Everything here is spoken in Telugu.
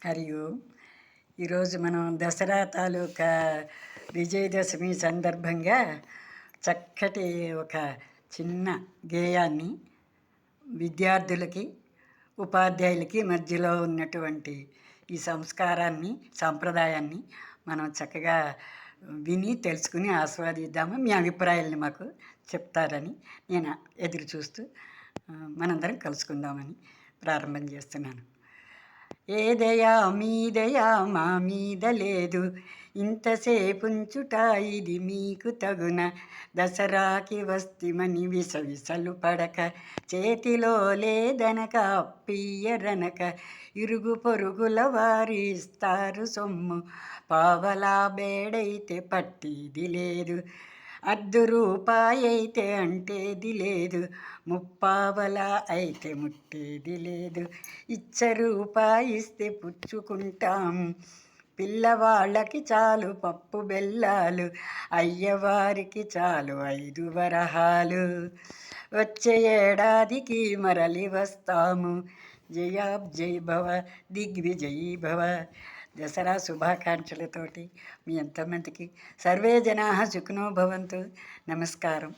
హరి ఓం. ఈరోజు మనం దసరా తాలూకా విజయదశమి సందర్భంగా చక్కటి ఒక చిన్న గేయాన్ని విద్యార్థులకి ఉపాధ్యాయులకి మధ్యలో ఉన్నటువంటి ఈ సంస్కారాన్ని సాంప్రదాయాన్ని మనం చక్కగా విని తెలుసుకుని ఆస్వాదిద్దాము. మీ అభిప్రాయాల్ని మాకు చెప్తారని నేను ఎదురు చూస్తూ మనందరం కలుసుకుందామని ప్రారంభం చేస్తున్నాను. ఏ దయా మీ దయా మా మీద లేదు, ఇంతసేపుంచుట ఇది మీకు తగున. దసరాకి వస్తిమని విసవిసలు పడక, చేతిలో లేదనక అప్పియ్యరనక, ఇరుగు పొరుగుల వారి ఇస్తారు సొమ్ము, పావలా బేడైతే పట్టిది లేదు. రూపాయి అయితే అంటేది లేదు, ముప్పావలా అయితే ముట్టేది లేదు. రూపాయి ఇస్తే పుచ్చుకుంటాం, పిల్లవాళ్ళకి చాలు పప్పు బెల్లాలు, అయ్యవారికి చాలు 5 వరహాలు. వచ్చే ఏడాదికి మరలి వస్తాము, జై భవ దిగ్విజయీ భవ. దసరా శుభాకాంక్షలతోటి మీ ఎంతమందికి సర్వే జనాః సుఖినో భవంతు. నమస్కారం.